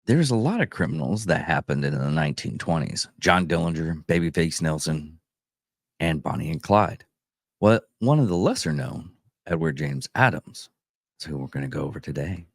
There's a lot of criminals that happened in the 1920s. John Dillinger, Babyface Nelson, and Bonnie and Clyde. Well, one of the lesser known, Edward James Adams, is who we're going to go over today.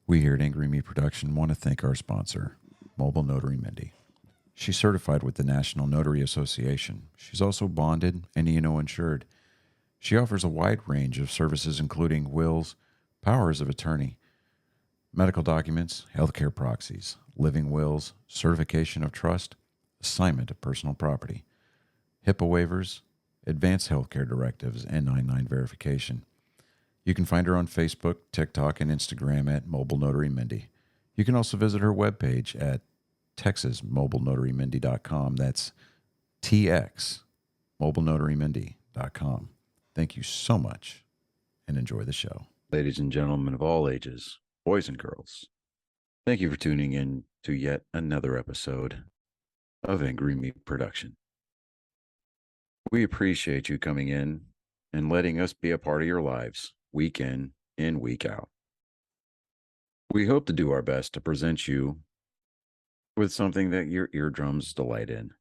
We here at Angry Me Production want to thank our sponsor, Mobile Notary Mindy. She's certified with the National Notary Association. She's also bonded and E&O insured. She offers a wide range of services including wills, powers of attorney, medical documents, healthcare proxies, living wills, certification of trust, assignment of personal property, HIPAA waivers, advanced healthcare directives, and 99 verification. You can find her on Facebook, TikTok, and Instagram at Mobile Notary Mindy. You can also visit her webpage at TexasMobileNotaryMindy.com. That's TX, MobileNotaryMindy.com. Thank you so much and enjoy the show. Ladies and gentlemen of all ages, boys and girls, thank you for tuning in to yet another episode of Angry Meat Production. We appreciate you coming in and letting us be a part of your lives week in and week out. We hope to do our best to present you with something that your eardrums delight in.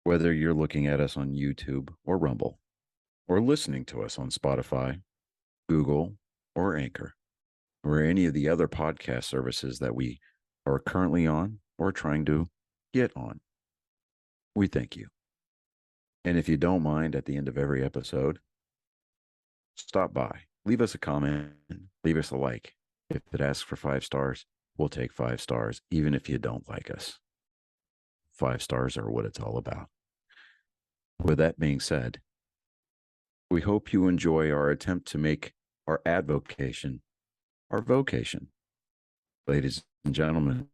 Whether you're looking at us on YouTube or Rumble, or listening to us on Spotify, Google, or Anchor, or any of the other podcast services that we are currently on or trying to get on, we thank you. And if you don't mind, at the end of every episode, stop by, leave us a comment, leave us a like. If it asks for 5 stars, we'll take 5 stars, even if you don't like us. 5 stars are what it's all about. With that being said, we hope you enjoy our attempt to make our advocation our vocation. Ladies and gentlemen,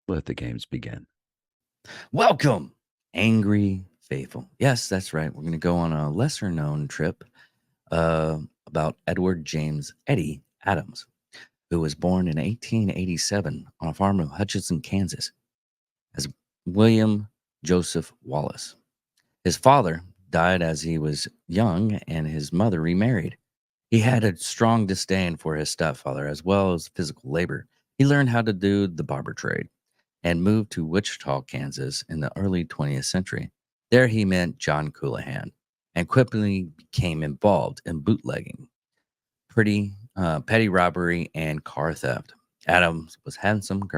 let the games begin. Welcome, Angry Faithful. Yes, that's right. We're going to go on a lesser known trip about Edward James Eddie Adams, who was born in 1887 on a farm in Hutchinson, Kansas, as William Joseph Wallace. His father died as he was young, and his mother remarried. He had a strong disdain for his stepfather as well as physical labor. He learned how to do the barber trade and moved to Wichita, Kansas in the early 20th century. There he met John Coulihan and quickly became involved in bootlegging, petty robbery, and car theft. Adams was handsome,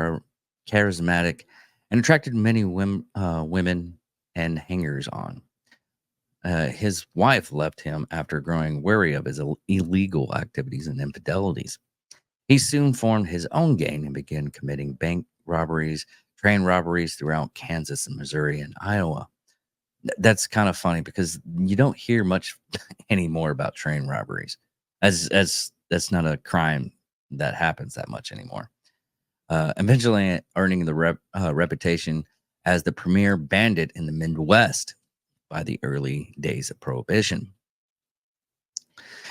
charismatic, and attracted many women and hangers-on. His wife left him after growing wary of his illegal activities and infidelities. He soon formed his own gang and began committing bank robberies, train robberies throughout Kansas and Missouri and Iowa. That's kind of funny because you don't hear much anymore about train robberies, as that's not a crime that happens that much anymore. Eventually earning the reputation as the premier bandit in the Midwest by the early days of Prohibition.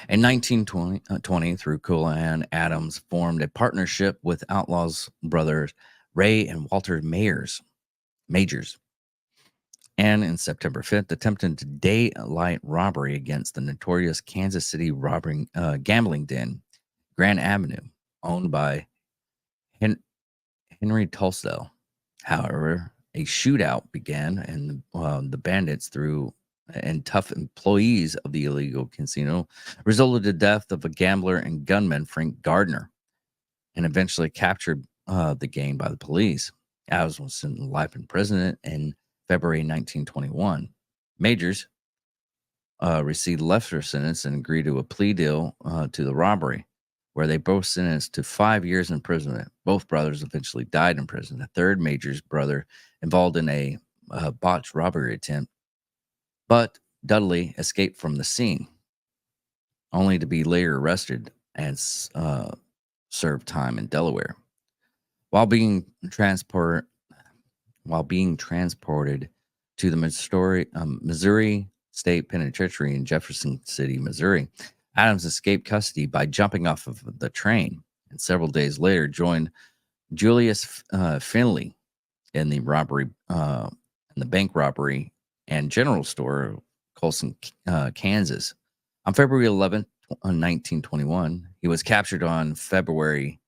In 1920, through Coulihan, Adams formed a partnership with outlaws brothers Ray and Walter Majors. And in September 5th, attempted a daylight robbery against the notorious Kansas City gambling den, Grand Avenue, owned by Henry Tulsdale. However, a shootout began, and the bandits and tough employees of the illegal casino resulted in the death of a gambler and gunman, Frank Gardner, and eventually captured the gang by the police. Adams was sentenced to life imprisonment in February 1921. Majors received lesser sentence and agreed to a plea deal to the robbery, where they both sentenced to 5 years imprisonment. Both brothers eventually died in prison. The third Major's brother involved in a botched robbery attempt, but Dudley escaped from the scene, only to be later arrested and served time in Delaware. While being transported while being transported to the Missouri State Penitentiary in Jefferson City, Missouri. Adams escaped custody by jumping off of the train, and several days later joined Julius Finley in the in the bank robbery and general store of Colson, Kansas. On February 11th, 1921, he was captured on February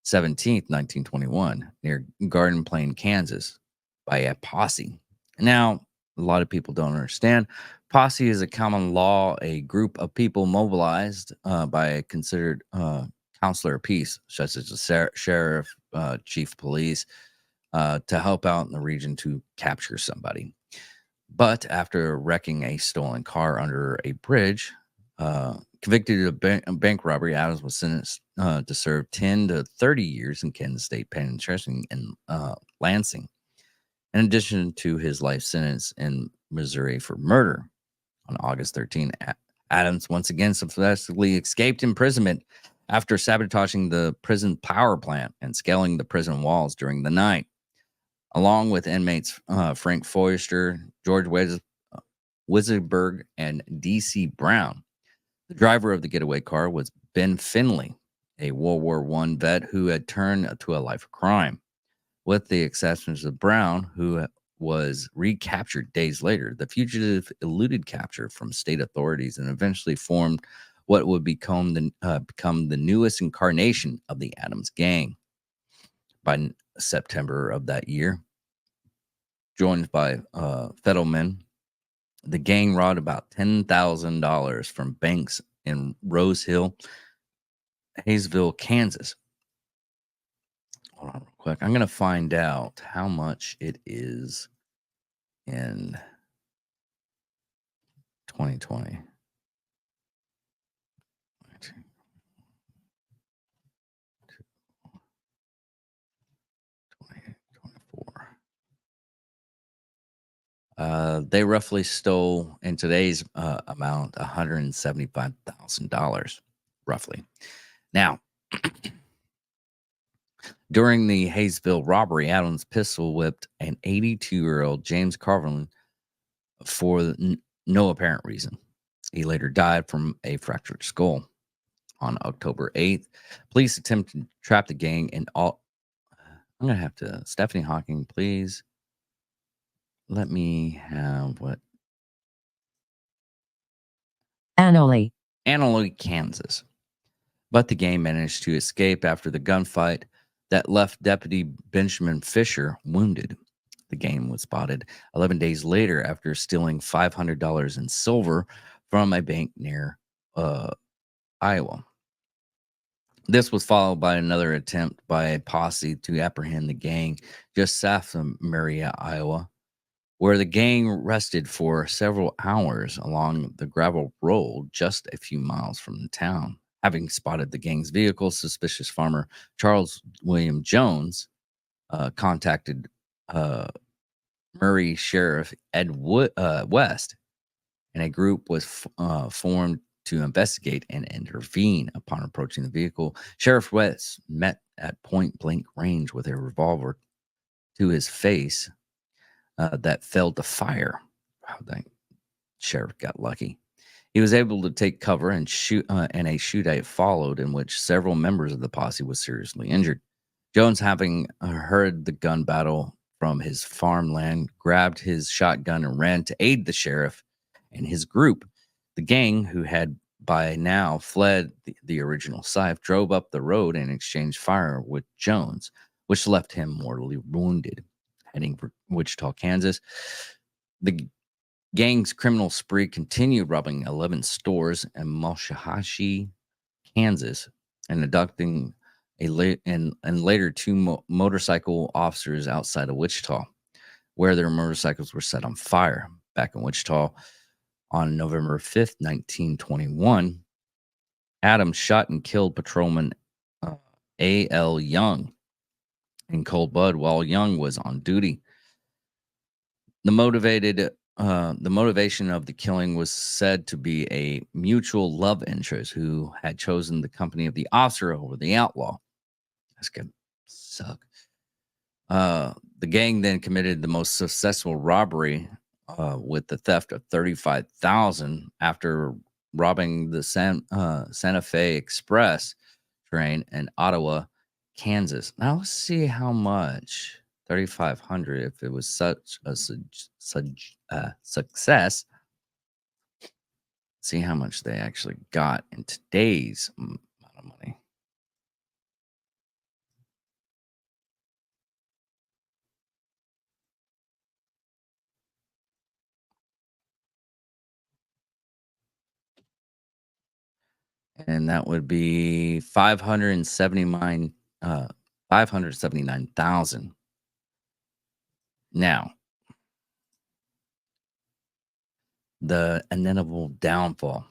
17th, 1921, near Garden Plain, Kansas, by a posse. Now, a lot of people don't understand. Posse is a common law, a group of people mobilized by a considered counselor of peace, such as the sheriff, chief of police, to help out in the region to capture somebody. But after wrecking a stolen car under a bridge, convicted of bank robbery, Adams was sentenced to serve 10 to 30 years in Kansas State Penitentiary in Lansing, in addition to his life sentence in Missouri for murder. On August 13, Adams once again successfully escaped imprisonment after sabotaging the prison power plant and scaling the prison walls during the night, along with inmates Frank Foister, George Wizardberg, and D.C. Brown. The driver of the getaway car was Ben Finley, a World War I vet who had turned to a life of crime. With the exceptions of Brown, who was recaptured days later, the fugitive eluded capture from state authorities and eventually formed what would become the newest incarnation of the Adams Gang. By September of that year, joined by Fettelman, the gang robbed about $10,000 from banks in Rose Hill, Hayesville, Kansas. Hold on real quick. I'm going to find out how much it is in 2020. 2024. They roughly stole, in today's amount, $175,000, roughly. Now, during the Hayesville robbery, Adams pistol whipped an 82-year-old James Carlin for no apparent reason. He later died from a fractured skull. On October 8th, police attempted to trap the gang in all. I'm going to have to. Stephanie Hawking, please. Let me have what? Annalee, Kansas. But the gang managed to escape after the gunfight that left Deputy Benjamin Fisher wounded. The gang was spotted 11 days later after stealing $500 in silver from a bank near Iowa. This was followed by another attempt by a posse to apprehend the gang just south of Marietta, Iowa, where the gang rested for several hours along the gravel road just a few miles from the town. Having spotted the gang's vehicle, suspicious farmer Charles William Jones contacted Murray Sheriff Ed West, and a group was formed to investigate and intervene. Upon approaching the vehicle, Sheriff West met at point blank range with a revolver to his face that failed to fire. Wow, that sheriff got lucky. He was able to take cover and shoot, and a shootout followed in which several members of the posse was seriously injured. Jones, having heard the gun battle from his farmland, grabbed his shotgun and ran to aid the sheriff and his group. The gang, who had by now fled the original site, drove up the road and exchanged fire with Jones, which left him mortally wounded. Heading for Wichita, Kansas, the gang's criminal spree continued, robbing 11 stores in Malshahashi, Kansas, and abducting and later two motorcycle officers outside of Wichita, where their motorcycles were set on fire. Back in Wichita, on November 5th, 1921, Adams shot and killed patrolman A.L. Young in cold blood while Young was on duty. The motivation of the killing was said to be a mutual love interest who had chosen the company of the officer over the outlaw. That's gonna suck. The The gang then committed the most successful robbery with the theft of 35,000 after robbing the Santa Fe Express train in Ottawa, Kansas. Now let's see how much 3,500 if it was such a success. See how much they actually got in today's amount of money. And that would be 579,000. Now, the inevitable downfall.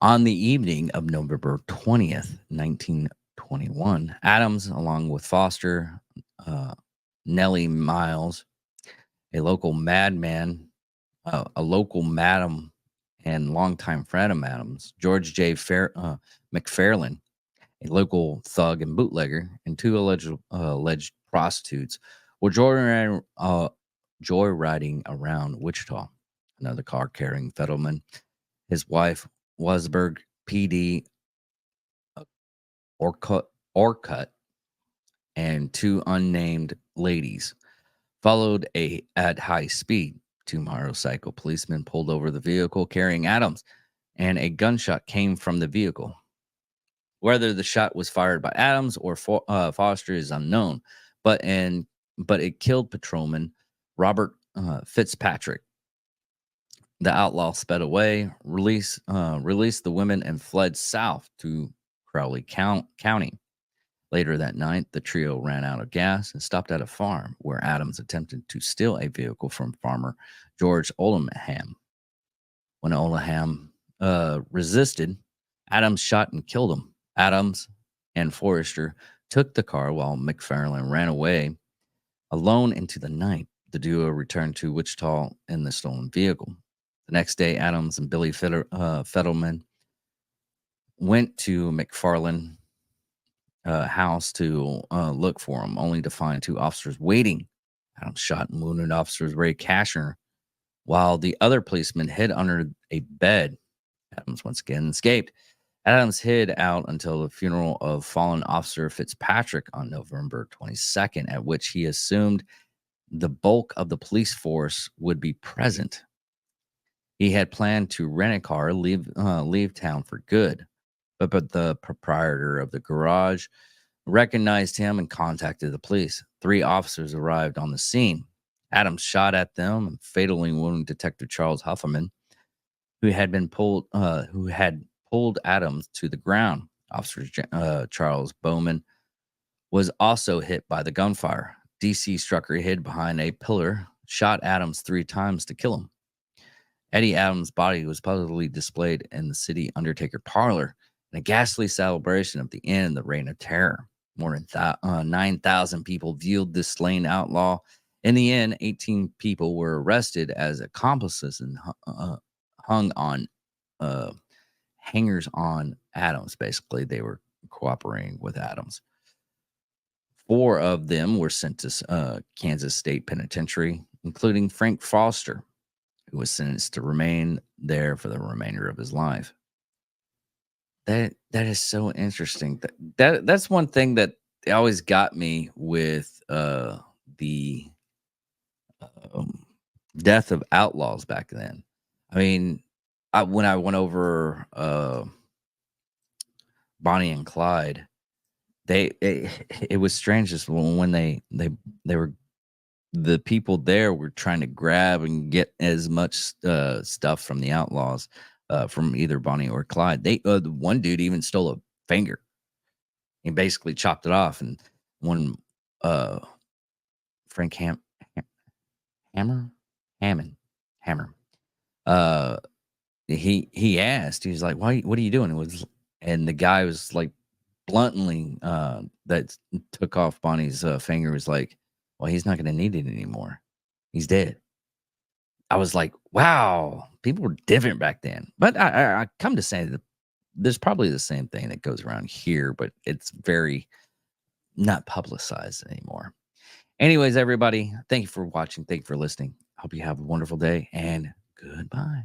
On the evening of November 20th, 1921, Adams, along with Foster, Nellie Miles, a local madman, a local madam, and longtime friend of Adams, George J. McFarlane, a local thug and bootlegger, and two alleged prostitutes were joyriding around Wichita. Another car carrying Fettelman, his wife, Wasberg PD Orcutt, and two unnamed ladies followed at high speed. Two motorcycle policemen pulled over the vehicle carrying Adams, and a gunshot came from the vehicle. Whether the shot was fired by Adams or Foster is unknown, but it killed patrolman Robert Fitzpatrick. The outlaw sped away, released the women, and fled south to Crowley County. Later that night, the trio ran out of gas and stopped at a farm where Adams attempted to steal a vehicle from farmer George Oldham. When Oldham resisted, Adams shot and killed him. Adams and Forrester took the car while McFarlane ran away alone into the night. The duo returned to Wichita in the stolen vehicle. The next day, Adams and Billy Fettelman went to McFarlane house to look for him, only to find two officers waiting. Adams shot and wounded officers Ray Cashner, while the other policeman hid under a bed. Adams once again escaped. Adams hid out until the funeral of fallen officer Fitzpatrick on November 22nd, at which he assumed the bulk of the police force would be present. He had planned to rent a car, leave town for good, but the proprietor of the garage recognized him and contacted the police. 3 officers arrived on the scene. Adams shot at them and fatally wounded Detective Charles Hufferman, who had pulled Adams to the ground. Officer Charles Bowman was also hit by the gunfire. DC Strucker hid behind a pillar, shot Adams 3 times to kill him. Eddie Adams' body was publicly displayed in the city Undertaker parlor in a ghastly celebration of the end of the Reign of Terror. More than 9,000 people viewed this slain outlaw. In the end, 18 people were arrested as accomplices and hung on hangers on Adams. Basically, they were cooperating with Adams. 4 of them were sent to Kansas State Penitentiary, including Frank Foster, who was sentenced to remain there for the remainder of his life. That is so interesting. That's one thing that always got me with the death of outlaws back then. I mean, when I went over Bonnie and Clyde, it was strange just when they were, the people there were trying to grab and get as much stuff from the outlaws, from either Bonnie or Clyde. The one dude even stole a finger. He basically chopped it off, and one Frank Hammer, he asked, he was like, "Why? What are you doing?" And the guy was like, bluntly, that took off Bonnie's finger, was like, "Well, he's not going to need it anymore. He's dead." I was like, "Wow, people were different back then." But I come to say that there's probably the same thing that goes around here, but it's very not publicized anymore. Anyways, everybody, thank you for watching. Thank you for listening. Hope you have a wonderful day and goodbye.